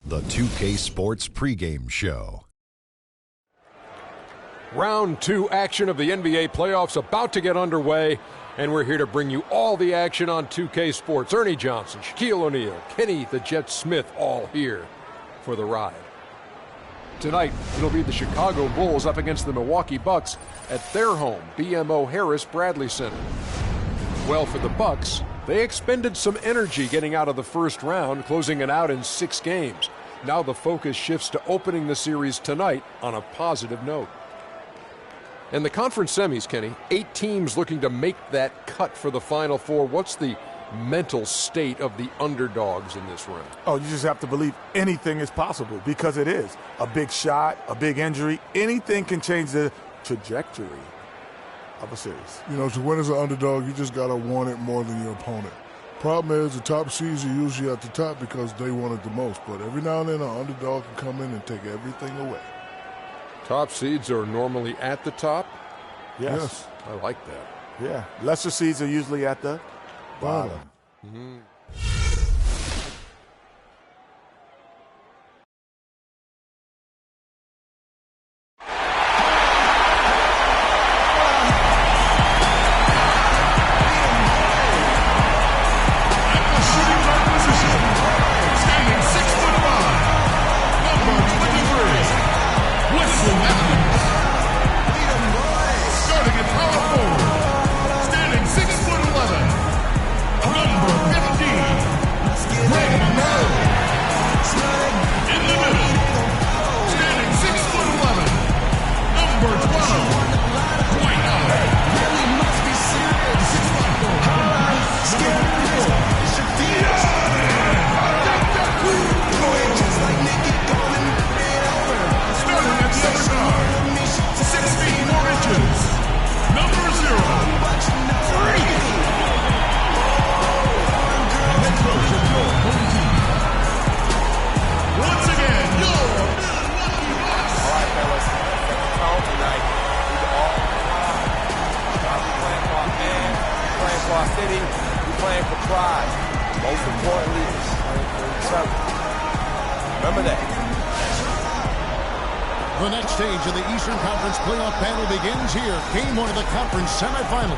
The 2K Sports pregame show. Round 2 action of the NBA playoffs about to get underway, and we're here to bring you all the action on 2K Sports. Ernie Johnson, Shaquille O'Neal, Kenny the Jet Smith, all here for the ride. Tonight, it'll be the Chicago Bulls up against the Milwaukee Bucks at their home, BMO Harris Bradley Center. Well, for the Bucks, they expended some energy getting out of the first round, closing it out in 6 games. Now the focus shifts to opening the series tonight on a positive note. And the conference semis, Kenny, 8 teams looking to make that cut for the Final Four. What's the mental state of the underdogs in this round? Oh, you just have to believe anything is possible, because it is. A big shot, a big injury, anything can change the trajectory of a series. You know, to win as an underdog, you just got to want it more than your opponent. Problem is, the top seeds are usually at the top because they want it the most. But every now and then, an underdog can come in and take everything away. Top seeds are normally at the top? Yes. I like that. Yeah. Lesser seeds are usually at the bottom. Mm-hmm. The next stage of the Eastern Conference playoff battle begins here. Game 1 of the conference semifinals.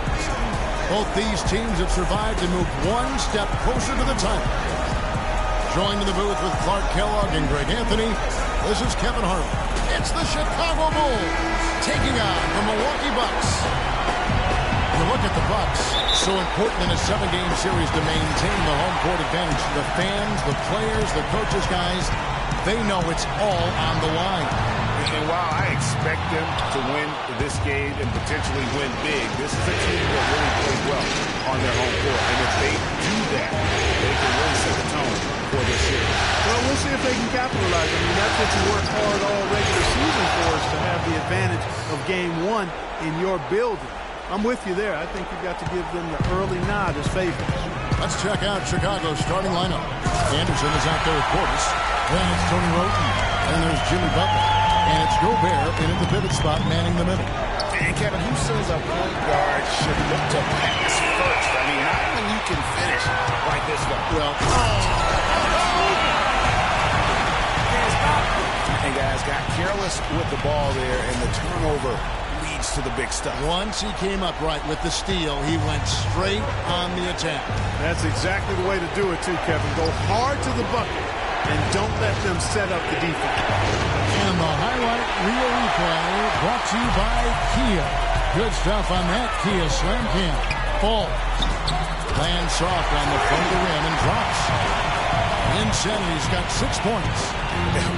Both these teams have survived and moved one step closer to the title. Joined in the booth with Clark Kellogg and Greg Anthony, this is Kevin Harlan. It's the Chicago Bulls taking on the Milwaukee Bucks. You look at the Bucks, so important in a 7-game series to maintain the home court advantage. The fans, the players, the coaches, guys, they know it's all on the line. And while I expect them to win this game and potentially win big, this is a team that really plays well on their home court. And if they do that, they can really set the tone for this series. Well, we'll see if they can capitalize. I mean, that's what you work hard all regular season for, is to have the advantage of Game 1 in your building. I'm with you there. I think you've got to give them the early nod as favorites. Let's check out Chicago's starting lineup. Anderson is out there with Portis. Then it's Tony Roten. Then there's Jimmy Butler. And it's Gobert in at the pivot spot, manning the middle. And Kevin, who says a point guard should look to pass first? I mean, not when you can finish like this one. Well, and guys got careless with the ball there, and the turnover leads to the big stuff. Once he came up right with the steal, he went straight on the attack. That's exactly the way to do it, too, Kevin. Go hard to the bucket and don't let them set up the defense. And the highlight reel replay brought to you by Kia. Good stuff on that Kia Slam Cam. Falls. Lands soft on the front of the rim and drops. Insanity's got 6 points.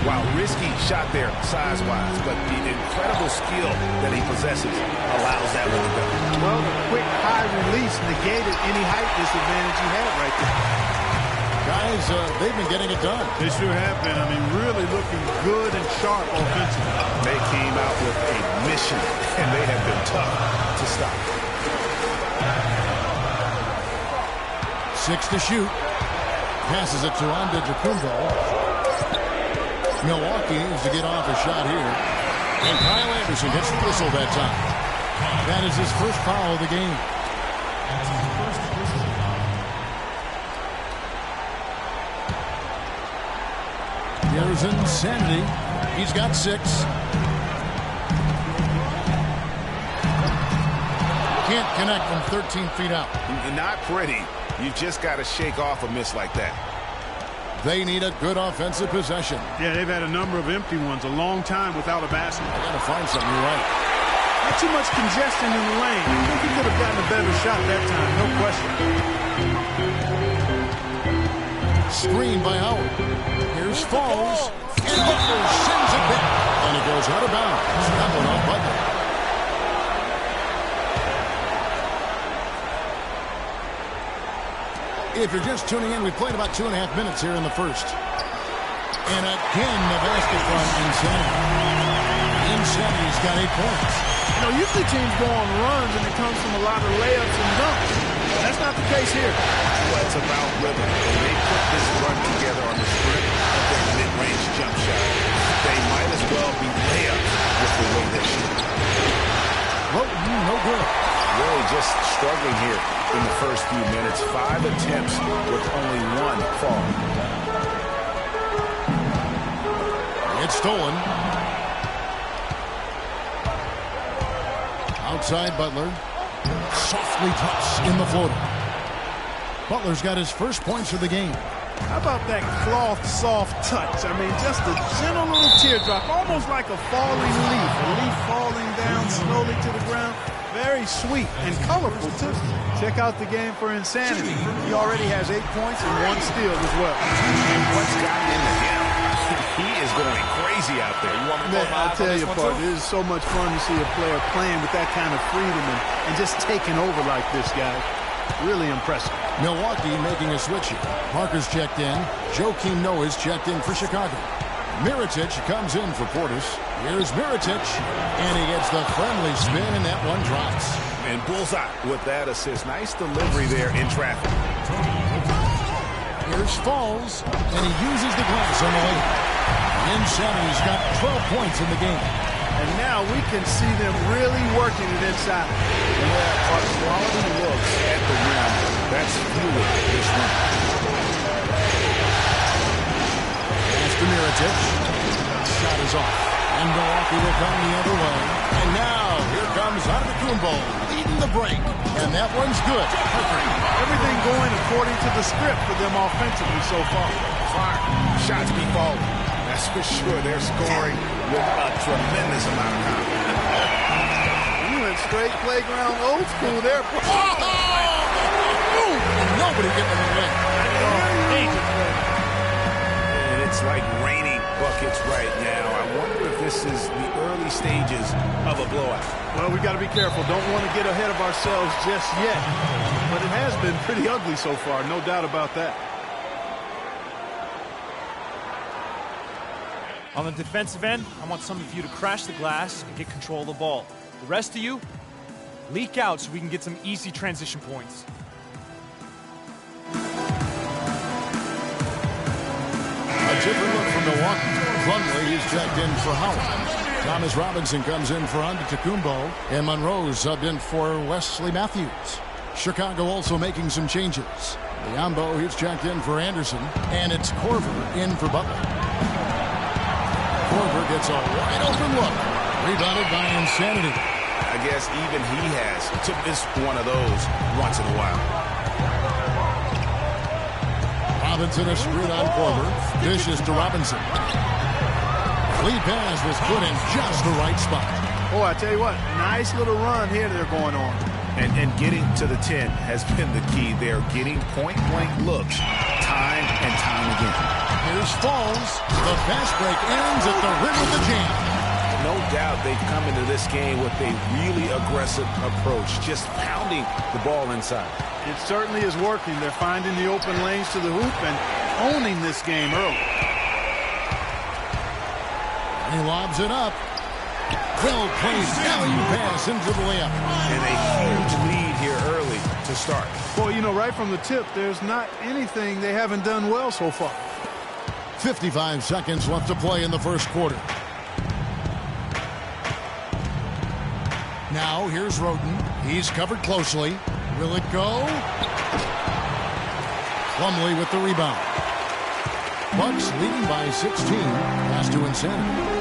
Wow, risky shot there size-wise, but the incredible skill that he possesses allows that one to go. Well, the quick high release negated any height disadvantage he had right there. Guys, they've been getting it done. They sure have been. I mean, really looking good and sharp offensively. They came out with a mission, and they have been tough to stop. 6 to shoot. Passes it to Antetokounmpo. Milwaukee is to get off a shot here. And Kyle Anderson gets the whistle that time. That is his first foul of the game. Here's Insanity. He's got 6. Can't connect from 13 feet out. Not pretty. You just got to shake off a miss like that. They need a good offensive possession. Yeah, they've had a number of empty ones, a long time without a basket. They got to find something right. Not too much congestion in the lane. I think he could have gotten a better shot that time, no question. Screen by Howard. Here's Falls. And Butler sends it back. And it goes out of bounds. That one off Butler. If you're just tuning in, we played about 2.5 minutes here in the first. And again, the basket from Insanity. Insanity's got 8 points. You know, usually teams go on runs and it comes from a lot of layups and dunks. That's not the case here. Well, it's about rhythm. When they put this run together on the strip of their mid-range jump shot, they might as well be layups with the way they shoot. No good. Really just struggling here in the first few minutes. 5 attempts with only 1 fall. It's stolen. Outside Butler. Softly taps in the floater. Butler's got his first points of the game. How about that cloth soft touch? I mean, just a gentle little teardrop, almost like a falling leaf. A leaf falling down slowly to the ground. Very sweet and colorful, too. Check out the game for Insanity. He already has 8 points and 1 steal as well. And what's gotten into him? He is going crazy out there. You want me to Man, I'll tell you, partner, it is so much fun to see a player playing with that kind of freedom and just taking over like this guy. Really impressive. Milwaukee making a switch here. Parker's checked in. Joakim Noah's checked in for Chicago. Mirotic comes in for Portis. Here's Mirotic, and he gets the friendly spin, and that one drops. And bullseye with that assist. Nice delivery there in traffic. Here's Falls, and he uses the glass on the lane. Insanity's got 12 points in the game. And now we can see them really working it inside. Yeah, quality looks at the rim. That's fueling this run. Pass to Mirotic. Shot is off. And Milwaukee will come the other way. And now, here comes Antetokounmpo leading the break. And that one's good. Perfect. Everything going according to the script for them offensively so far. Fire. Shots be falling. That's for sure. They're scoring with a tremendous amount of confidence. You went straight playground old school there. Boom! Nobody getting in the way. And it's like raining buckets right now. I wonder if this is the early stages of a blowout. Well, we got to be careful. Don't want to get ahead of ourselves just yet. But it has been pretty ugly so far, no doubt about that. On the defensive end, I want some of you to crash the glass and get control of the ball. The rest of you, leak out so we can get some easy transition points. A different look from Milwaukee. Plumlee is checked in for Howard. Thomas Robinson comes in for Antetokounmpo. And Monroe subbed in for Wesley Matthews. Chicago also making some changes. Liambo, he's checked in for Anderson. And it's Korver in for Butler. Korver gets a wide open look. Rebounded by Insanity. I guess even he has to miss one of those once in a while. Robinson is screwed on Korver. Dishes to Robinson. Lead pass was put in just the right spot. Boy, I tell you what, nice little run here they're going on. And getting to the 10 has been the key. They're getting point-blank looks time and time again. Here's Falls. The fast break ends at the rim of the jam. No doubt they've come into this game with a really aggressive approach, just pounding the ball inside. It certainly is working. They're finding the open lanes to the hoop and owning this game early. And he lobs it up. Well played. Value pass into the layup. And a huge lead here early to start. Boy, you know, right from the tip, there's not anything they haven't done well so far. 55 seconds left to play in the first quarter. Now here's Roden. He's covered closely. Will it go? Plumlee with the rebound. Bucks leading by 16. Pass to Insanity.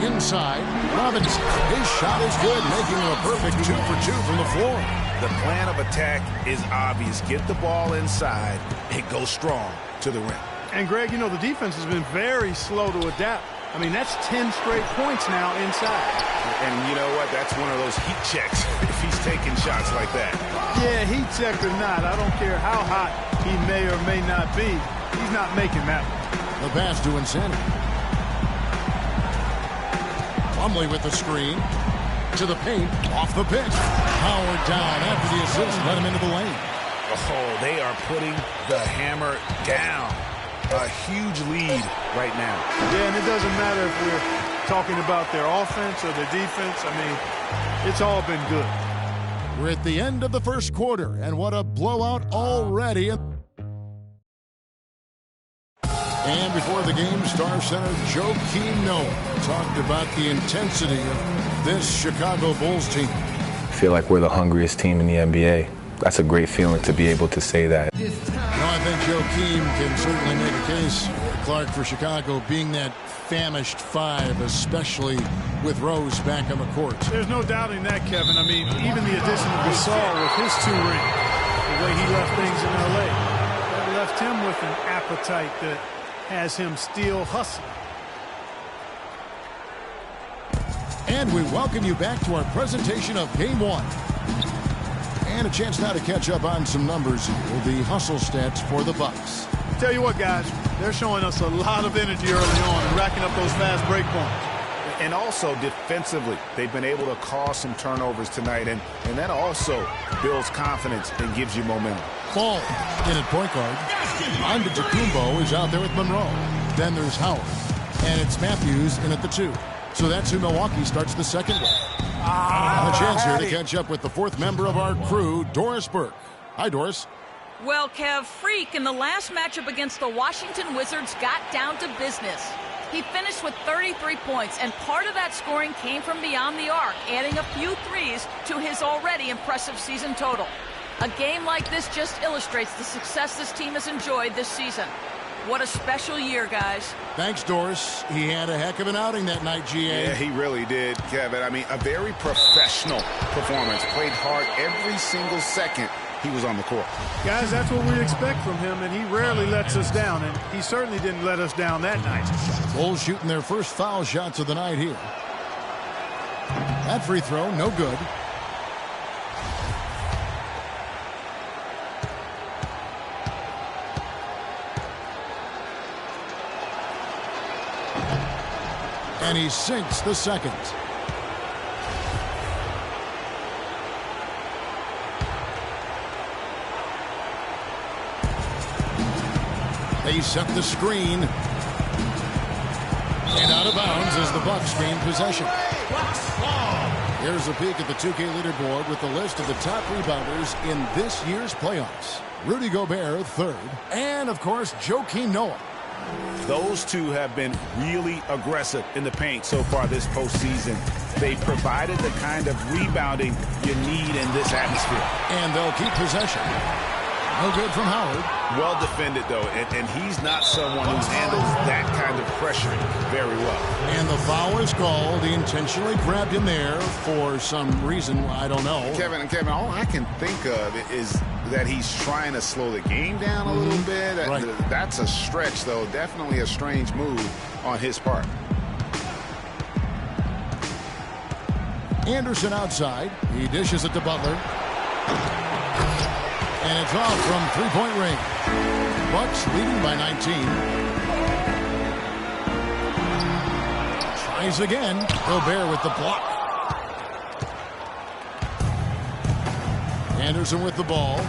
Inside, Robinson. His shot is good, making him a perfect 2 for 2 from the floor. The plan of attack is obvious. Get the ball inside and go strong to the rim. And, Greg, you know, the defense has been very slow to adapt. I mean, that's 10 straight points now inside. And you know what? That's one of those heat checks if he's taking shots like that. Yeah, heat check or not, I don't care how hot he may or may not be. He's not making that one. The pass to Insanity. Plumlee with the screen. To the paint. Off the pitch. Powered down after the assist. Let him into the lane. Oh, they are putting the hammer down. A huge lead right now. Yeah, and it doesn't matter if we're talking about their offense or their defense. I mean, it's all been good. We're at the end of the first quarter, and what a blowout already. And before the game, Star Center Joakim Noah talked about the intensity of this Chicago Bulls team. I feel like we're the hungriest team in the NBA. That's a great feeling to be able to say that. I think Joakim can certainly make a case, Clark, for Chicago being that famished five, especially with Rose back on the court. There's no doubting that, Kevin. I mean, even the addition of Gasol with his 2 rings, the way he left things in L.A., that left him with an appetite that has him still hustling. And we welcome you back to our presentation of Game 1. And a chance now to catch up on some numbers here. The hustle stats for the Bucks. Tell you what, guys, they're showing us a lot of energy early on and racking up those fast break points. And also defensively, they've been able to cause some turnovers tonight, and that also builds confidence and gives you momentum. Ball in at point guard. Antetokounmpo is out there with Monroe. Then there's Howard. And it's Matthews in at the 2. So that's who Milwaukee starts the second with. A chance here to catch up with the 4th member of our crew, Doris Burke. Hi, Doris. Well, Kev, Freak in the last matchup against the Washington Wizards got down to business. He finished with 33 points, and part of that scoring came from beyond the arc, adding a few threes to his already impressive season total. A game like this just illustrates the success this team has enjoyed this season. What a special year, guys. Thanks, Doris. He had a heck of an outing that night, GA. Yeah, he really did, Kevin. I mean, a very professional performance. Played hard every single second he was on the court. Guys, that's what we expect from him, and he rarely lets us down, and he certainly didn't let us down that night. Bulls shooting their first foul shots of the night here. That free throw, no good. And he sinks the second. They set the screen. And out of bounds as the Bucks gain possession. Here's a peek at the 2K leaderboard with the list of the top rebounders in this year's playoffs. Rudy Gobert, 3rd. And, of course, Joakim Noah. Those two have been really aggressive in the paint so far this postseason. They provided the kind of rebounding you need in this atmosphere. And they'll keep possession. No good from Howard. Well defended, though, and he's not someone who handles that kind of pressure very well. And the foul is called. He intentionally grabbed him there for some reason. I don't know. Kevin, all I can think of is that he's trying to slow the game down a little bit. Right. That's a stretch, though. Definitely a strange move on his part. Anderson outside. He dishes it to Butler. And it's off from three-point range. Bucks leading by 19. Tries again. Gobert with the block. Anderson with the ball.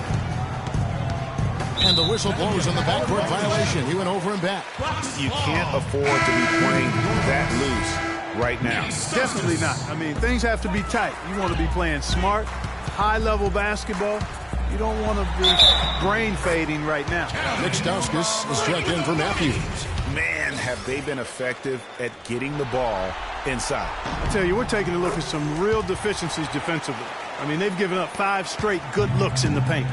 And the whistle blows on the backcourt violation. He went over and back. You can't afford to be playing that loose right now. Definitely not. I mean, things have to be tight. You want to be playing smart, high-level basketball. You don't want to be brain fading right now. Nick Stauskas is checked in for Matthews. Man, have they been effective at getting the ball inside. I tell you, we're taking a look at some real deficiencies defensively. I mean, they've given up 5 straight good looks in the paint.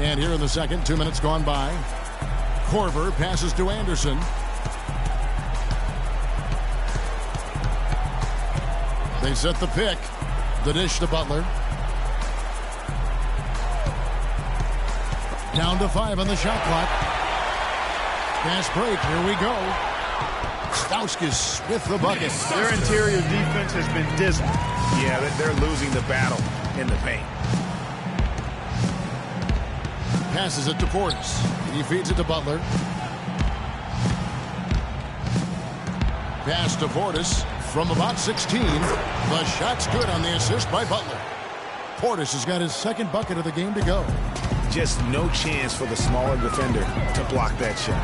And here in the second, 2 minutes gone by. Korver passes to Anderson. They set the pick. The dish to Butler. Down to 5 on the shot clock. Fast break. Here we go. Stauskas with the bucket. Their interior defense has been dismal. Yeah, they're losing the battle in the paint. Passes it to Portis. He feeds it to Butler. Pass to Portis from about 16. The shot's good on the assist by Butler. Portis has got his second bucket of the game to go. Just no chance for the smaller defender to block that shot.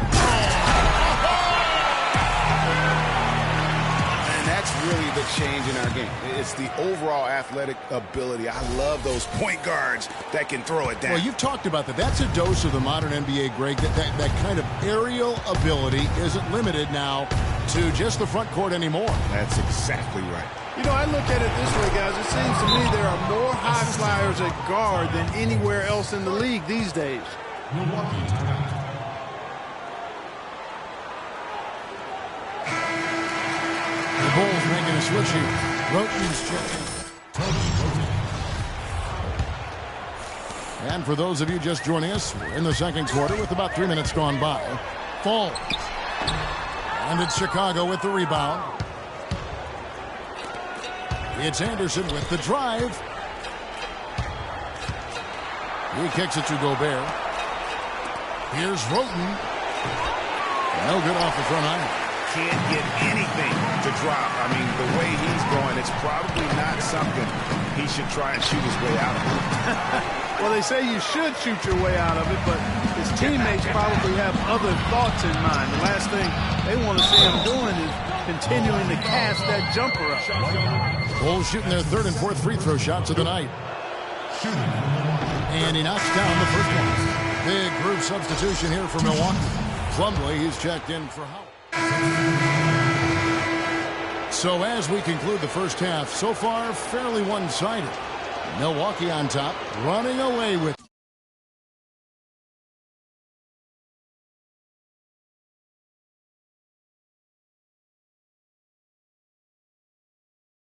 And that's really the change in our game. It's the overall athletic ability. I love those point guards that can throw it down. Well, you've talked about that. That's a dose of the modern NBA, Greg. That kind of aerial ability isn't limited now to just the front court anymore. That's exactly right. You know, I look at it this way, guys. It seems to me there are more high flyers at guard than anywhere else in the league these days. The Bulls making a switch here. Roten's checking. And for those of you just joining us, we're in the second quarter with about 3 minutes gone by. Fall. And it's Chicago with the rebound. It's Anderson with the drive. He kicks it to Gobert. Here's Roten. No good off the front iron. Can't get anything to drop. I mean, the way he's going, it's probably not something he should try and shoot his way out of. Well, they say you should shoot your way out of it, but his teammates probably have other thoughts in mind. The last thing they want to see him doing is continuing to cast that jumper up. Bulls shooting their third and fourth free throw shots of the night. And he knocks down the first one. Big group substitution here for Milwaukee. Plumlee, he's checked in for Howard. So as we conclude the first half, so far fairly one-sided. Milwaukee on top, running away with